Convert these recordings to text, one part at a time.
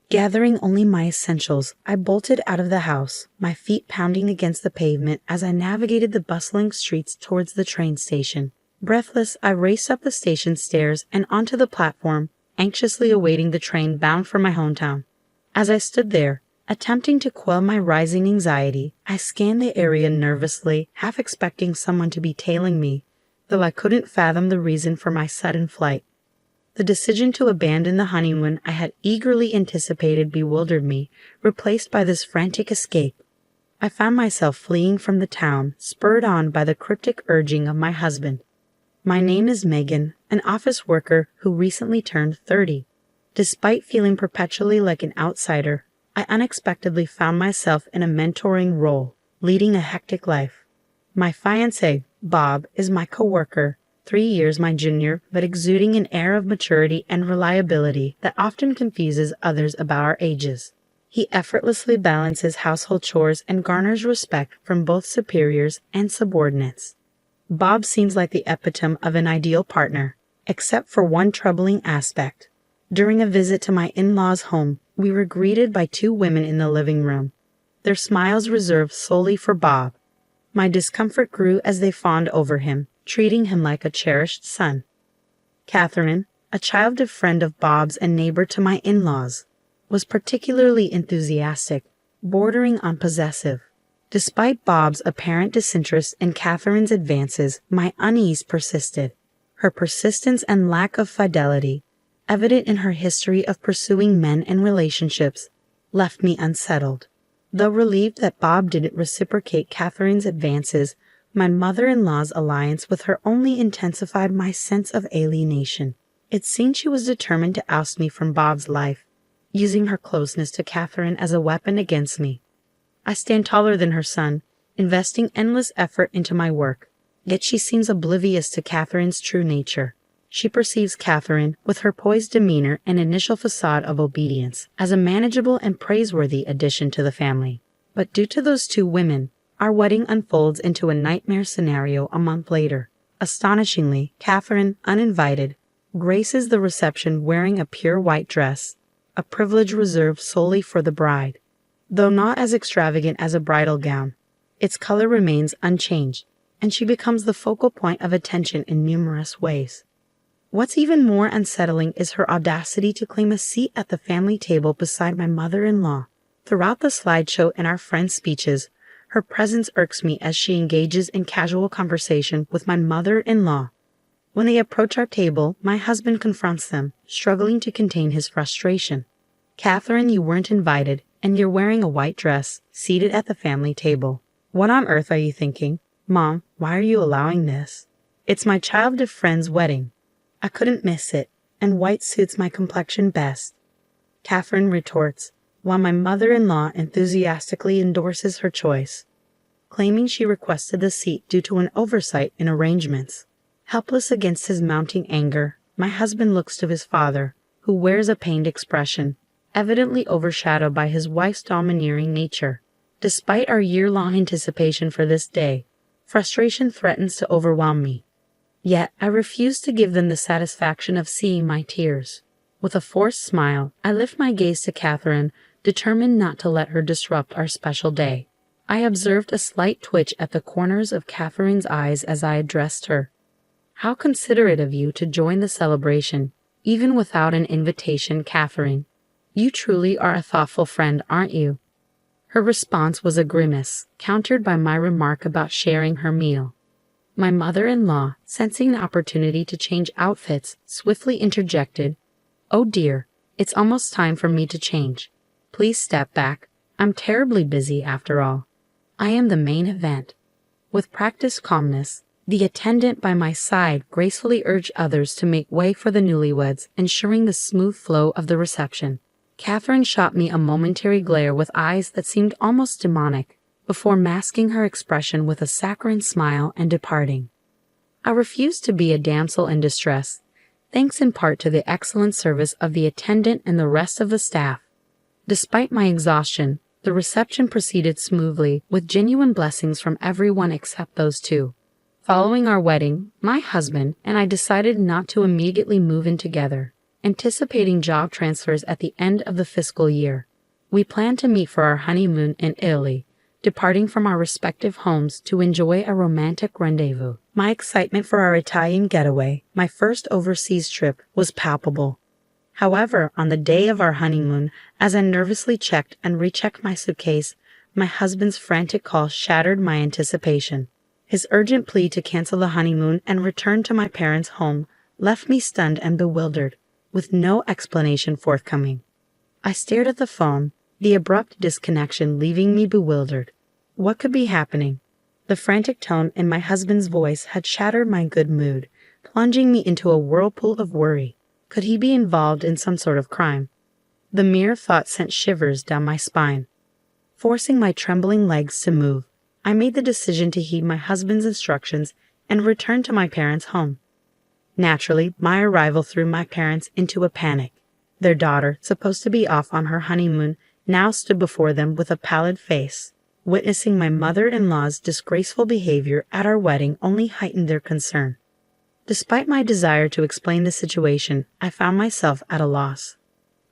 Gathering only my essentials, I bolted out of the house, my feet pounding against the pavement as I navigated the bustling streets towards the train station. Breathless, I raced up the station stairs and onto the platform, anxiously awaiting the train bound for my hometown. As I stood there, attempting to quell my rising anxiety, I scanned the area nervously, half expecting someone to be tailing me, though I couldn't fathom the reason for my sudden flight. The decision to abandon the honeymoon I had eagerly anticipated bewildered me, replaced by this frantic escape. I found myself fleeing from the town, spurred on by the cryptic urging of my husband. My name is Megan, an office worker who recently turned 30. Despite feeling perpetually like an outsider, I unexpectedly found myself in a mentoring role, leading a hectic life. My fiancé, Bob, is my coworker, 3 years my junior, but exuding an air of maturity and reliability that often confuses others about our ages. He effortlessly balances household chores and garners respect from both superiors and subordinates. Bob seems like the epitome of an ideal partner, except for one troubling aspect. During a visit to my in-laws' home, we were greeted by 2 women in the living room, their smiles reserved solely for Bob. My discomfort grew as they fawned over him, treating him like a cherished son. Catherine, a childhood friend of Bob's and neighbor to my in-laws, was particularly enthusiastic, bordering on possessive. Despite Bob's apparent disinterest in Catherine's advances, my unease persisted. Her persistence and lack of fidelity, evident in her history of pursuing men and relationships, left me unsettled. Though relieved that Bob didn't reciprocate Catherine's advances, my mother-in-law's alliance with her only intensified my sense of alienation. It seemed she was determined to oust me from Bob's life, using her closeness to Catherine as a weapon against me. I stand taller than her son, investing endless effort into my work, yet she seems oblivious to Catherine's true nature. She perceives Catherine, with her poised demeanor and initial facade of obedience, as a manageable and praiseworthy addition to the family. But due to those 2 women, our wedding unfolds into a nightmare scenario a month later. Astonishingly, Catherine, uninvited, graces the reception wearing a pure white dress, a privilege reserved solely for the bride. Though not as extravagant as a bridal gown, its color remains unchanged, and she becomes the focal point of attention in numerous ways. What's even more unsettling is her audacity to claim a seat at the family table beside my mother-in-law. Throughout the slideshow and our friends' speeches, her presence irks me as she engages in casual conversation with my mother-in-law. When they approach our table, my husband confronts them, struggling to contain his frustration. "Catherine, you weren't invited, and you're wearing a white dress, seated at the family table. What on earth are you thinking? Mom, why are you allowing this? It's my childhood friend's wedding. I couldn't miss it, and white suits my complexion best." Catherine retorts, while my mother-in-law enthusiastically endorses her choice, claiming she requested the seat due to an oversight in arrangements. Helpless against his mounting anger, my husband looks to his father, who wears a pained expression, evidently overshadowed by his wife's domineering nature. Despite our year-long anticipation for this day, frustration threatens to overwhelm me. Yet I refuse to give them the satisfaction of seeing my tears. With a forced smile, I lift my gaze to Catherine, determined not to let her disrupt our special day. I observed a slight twitch at the corners of Catherine's eyes as I addressed her. "How considerate of you to join the celebration, even without an invitation, Catherine. You truly are a thoughtful friend, aren't you?" Her response was a grimace, countered by my remark about sharing her meal. My mother-in-law, sensing the opportunity to change outfits, swiftly interjected, "Oh dear, it's almost time for me to change. Please step back. I'm terribly busy after all. I am the main event." With practiced calmness, the attendant by my side gracefully urged others to make way for the newlyweds, ensuring the smooth flow of the reception. Catherine shot me a momentary glare with eyes that seemed almost demonic, before masking her expression with a saccharine smile and departing. I refused to be a damsel in distress, thanks in part to the excellent service of the attendant and the rest of the staff. Despite my exhaustion, the reception proceeded smoothly, with genuine blessings from everyone except those 2. Following our wedding, my husband and I decided not to immediately move in together. anticipating job transfers at the end of the fiscal year. We planned to meet for our honeymoon in Italy, departing from our respective homes to enjoy a romantic rendezvous. My excitement for our Italian getaway, my first overseas trip, was palpable. However, on the day of our honeymoon, as I nervously checked and rechecked my suitcase, my husband's frantic call shattered my anticipation. His urgent plea to cancel the honeymoon and return to my parents' home left me stunned and bewildered, with no explanation forthcoming. I stared at the phone, the abrupt disconnection leaving me bewildered. What could be happening? The frantic tone in my husband's voice had shattered my good mood, plunging me into a whirlpool of worry. Could he be involved in some sort of crime? The mere thought sent shivers down my spine. Forcing my trembling legs to move, I made the decision to heed my husband's instructions and return to my parents' home. Naturally, my arrival threw my parents into a panic. Their daughter, supposed to be off on her honeymoon, now stood before them with a pallid face. Witnessing my mother-in-law's disgraceful behavior at our wedding only heightened their concern. Despite my desire to explain the situation, I found myself at a loss.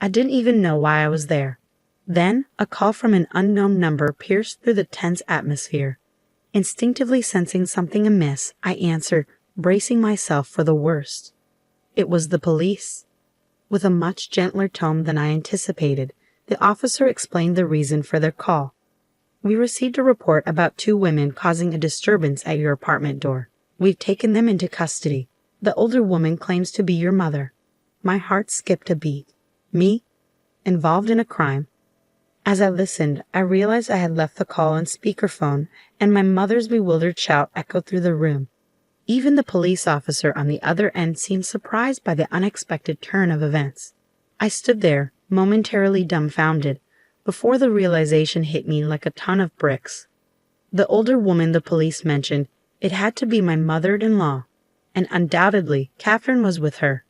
I didn't even know why I was there. Then, a call from an unknown number pierced through the tense atmosphere. Instinctively sensing something amiss, I answered, bracing myself for the worst. It was the police. With a much gentler tone than I anticipated, the officer explained the reason for their call. We received a report about 2 women causing a disturbance at your apartment door. We've taken them into custody. The older woman claims to be your mother. My heart skipped a beat. Me? Involved in a crime? As I listened, I realized I had left the call on speakerphone, and my mother's bewildered shout echoed through the room. Even the police officer on the other end seemed surprised by the unexpected turn of events. I stood there, momentarily dumbfounded, before the realization hit me like a ton of bricks. The older woman the police mentioned, it had to be my mother-in-law, and undoubtedly Catherine was with her.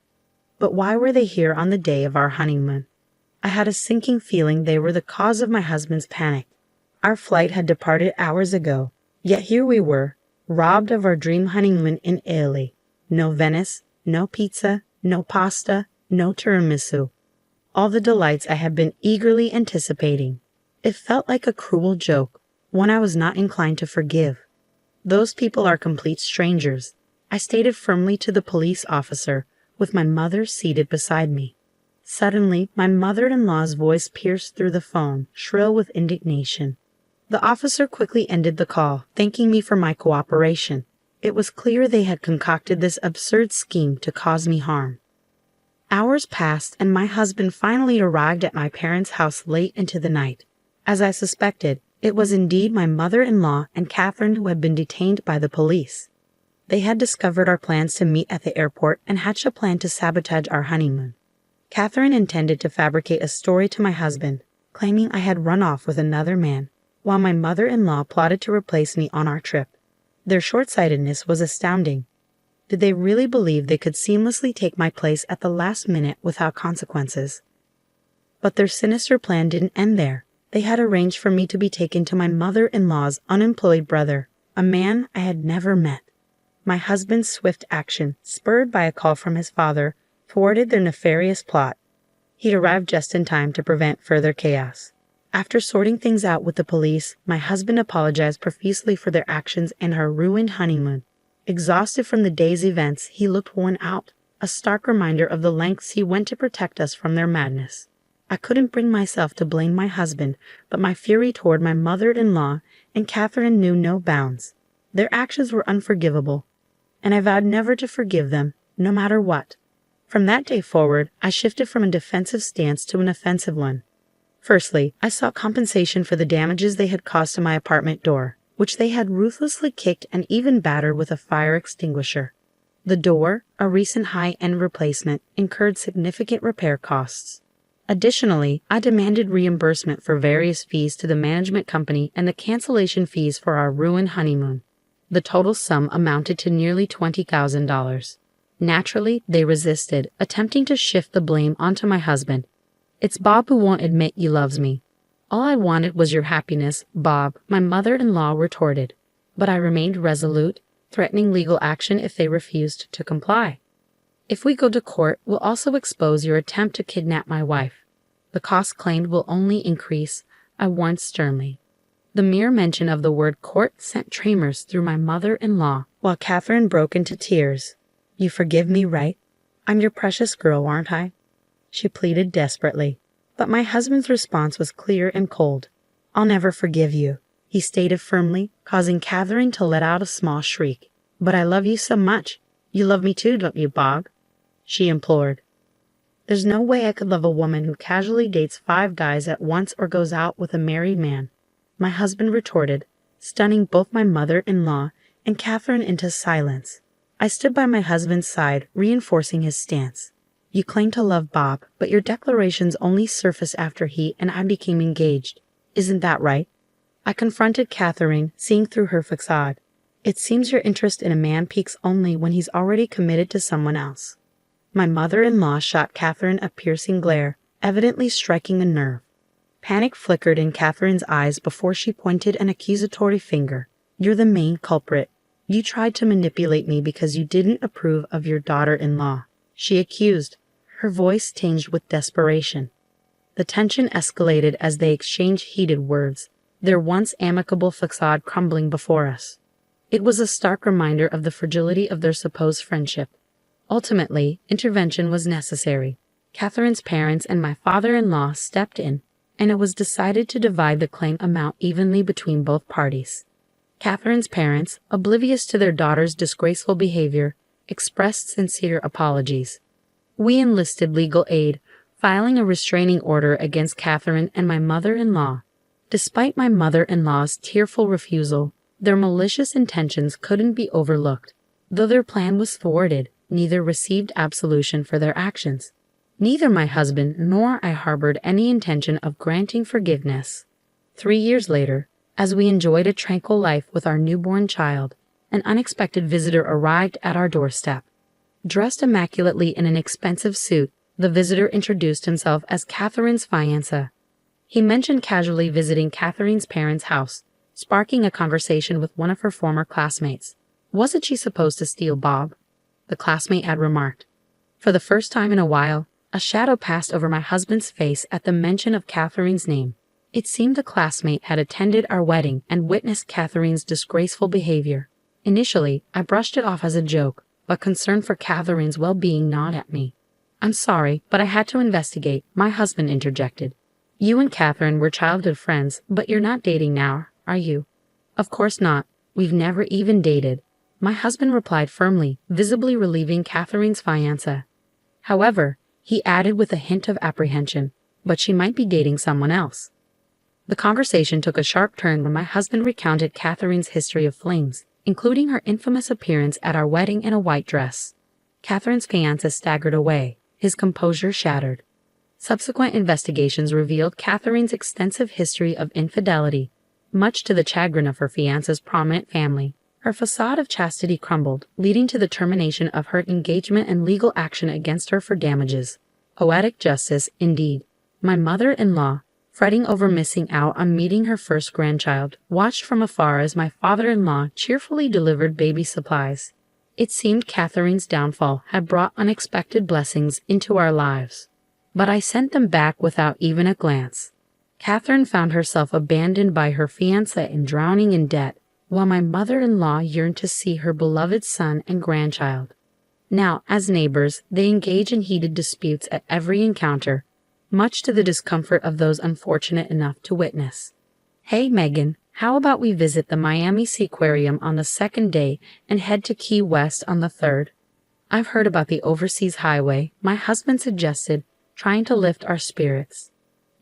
But why were they here on the day of our honeymoon? I had a sinking feeling they were the cause of my husband's panic. Our flight had departed hours ago, yet here we were, robbed of our dream honeymoon in Italy. No Venice, no pizza, no pasta, no tiramisu. All the delights I had been eagerly anticipating. It felt like a cruel joke, one I was not inclined to forgive. Those people are complete strangers, I stated firmly to the police officer, with my mother seated beside me. Suddenly, my mother-in-law's voice pierced through the phone, shrill with indignation. The officer quickly ended the call, thanking me for my cooperation. It was clear they had concocted this absurd scheme to cause me harm. Hours passed, and my husband finally arrived at my parents' house late into the night. As I suspected, it was indeed my mother-in-law and Catherine who had been detained by the police. They had discovered our plans to meet at the airport and hatched a plan to sabotage our honeymoon. Catherine intended to fabricate a story to my husband, claiming I had run off with another man, while my mother-in-law plotted to replace me on our trip. Their short-sightedness was astounding. Did they really believe they could seamlessly take my place at the last minute without consequences? But their sinister plan didn't end there. They had arranged for me to be taken to my mother-in-law's unemployed brother, a man I had never met. My husband's swift action, spurred by a call from his father, thwarted their nefarious plot. He'd arrived just in time to prevent further chaos. After sorting things out with the police, my husband apologized profusely for their actions and our ruined honeymoon. Exhausted from the day's events, he looked worn out, a stark reminder of the lengths he went to protect us from their madness. I couldn't bring myself to blame my husband, but my fury toward my mother-in-law and Catherine knew no bounds. Their actions were unforgivable, and I vowed never to forgive them, no matter what. From that day forward, I shifted from a defensive stance to an offensive one. Firstly, I sought compensation for the damages they had caused to my apartment door, which they had ruthlessly kicked and even battered with a fire extinguisher. The door, a recent high-end replacement, incurred significant repair costs. Additionally, I demanded reimbursement for various fees to the management company and the cancellation fees for our ruined honeymoon. The total sum amounted to nearly $20,000. Naturally, they resisted, attempting to shift the blame onto my husband. "It's Bob who won't admit he loves me." "All I wanted was your happiness, Bob," my mother-in-law retorted. But I remained resolute, threatening legal action if they refused to comply. If we go to court, we'll also expose your attempt to kidnap my wife. The cost claimed will only increase, I warned sternly. The mere mention of the word court sent tremors through my mother-in-law, while Catherine broke into tears. You forgive me, right? I'm your precious girl, aren't I? She pleaded desperately. But my husband's response was clear and cold. I'll never forgive you, he stated firmly, causing Catherine to let out a small shriek. But I love you so much. You love me too, don't you, Bob? She implored. There's no way I could love a woman who casually dates 5 guys at once or goes out with a married man, my husband retorted, stunning both my mother-in-law and Catherine into silence. I stood by my husband's side, reinforcing his stance. You claim to love Bob, but your declarations only surfaced after he and I became engaged. Isn't that right? I confronted Catherine, seeing through her facade. It seems your interest in a man peaks only when he's already committed to someone else. My mother-in-law shot Catherine a piercing glare, evidently striking a nerve. Panic flickered in Catherine's eyes before she pointed an accusatory finger. You're the main culprit. You tried to manipulate me because you didn't approve of your daughter-in-law, she accused, her voice tinged with desperation. The tension escalated as they exchanged heated words, their once amicable facade crumbling before us. It was a stark reminder of the fragility of their supposed friendship. Ultimately, intervention was necessary. Catherine's parents and my father-in-law stepped in, and it was decided to divide the claim amount evenly between both parties. Catherine's parents, oblivious to their daughter's disgraceful behavior, expressed sincere apologies. We enlisted legal aid, filing a restraining order against Catherine and my mother-in-law. Despite my mother-in-law's tearful refusal, their malicious intentions couldn't be overlooked. Though their plan was thwarted, neither received absolution for their actions. Neither my husband nor I harbored any intention of granting forgiveness. 3 years later, as we enjoyed a tranquil life with our newborn child, an unexpected visitor arrived at our doorstep. Dressed immaculately in an expensive suit, the visitor introduced himself as Catherine's fiancé. He mentioned casually visiting Catherine's parents' house, sparking a conversation with one of her former classmates. Wasn't she supposed to steal Bob? The classmate had remarked. For the first time in a while, a shadow passed over my husband's face at the mention of Catherine's name. It seemed the classmate had attended our wedding and witnessed Catherine's disgraceful behavior. Initially, I brushed it off as a joke, but concern for Catherine's well-being gnawed at me. I'm sorry, but I had to investigate, my husband interjected. You and Catherine were childhood friends, but you're not dating now, are you? Of course not. We've never even dated. My husband replied firmly, visibly relieving Catherine's fiancé. However, he added with a hint of apprehension, but she might be dating someone else. The conversation took a sharp turn when my husband recounted Catherine's history of flings, including her infamous appearance at our wedding in a white dress. Catherine's fiancé staggered away, his composure shattered. Subsequent investigations revealed Catherine's extensive history of infidelity, much to the chagrin of her fiancé's prominent family. Her facade of chastity crumbled, leading to the termination of her engagement and legal action against her for damages. Poetic justice, indeed. My mother-in-law, fretting over missing out on meeting her first grandchild, watched from afar as my father-in-law cheerfully delivered baby supplies. It seemed Catherine's downfall had brought unexpected blessings into our lives. But I sent them back without even a glance. Catherine found herself abandoned by her fiancé and drowning in debt, while my mother-in-law yearned to see her beloved son and grandchild. Now, as neighbors, they engage in heated disputes at every encounter, much to the discomfort of those unfortunate enough to witness. Hey, Megan, how about we visit the Miami Seaquarium on the 2nd day and head to Key West on the 3rd? I've heard about the overseas highway, my husband suggested, trying to lift our spirits.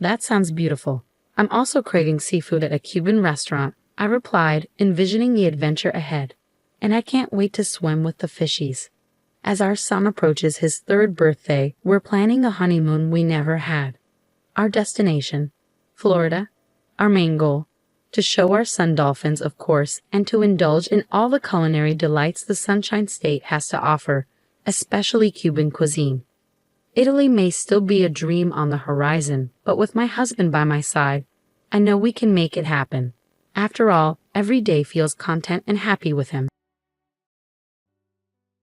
That sounds beautiful. I'm also craving seafood at a Cuban restaurant, I replied, envisioning the adventure ahead. And I can't wait to swim with the fishies. As our son approaches his 3rd birthday, we're planning a honeymoon we never had. Our destination, Florida. Our main goal, to show our son dolphins, of course, and to indulge in all the culinary delights the Sunshine State has to offer, especially Cuban cuisine. Italy may still be a dream on the horizon, but with my husband by my side, I know we can make it happen. After all, every day feels content and happy with him.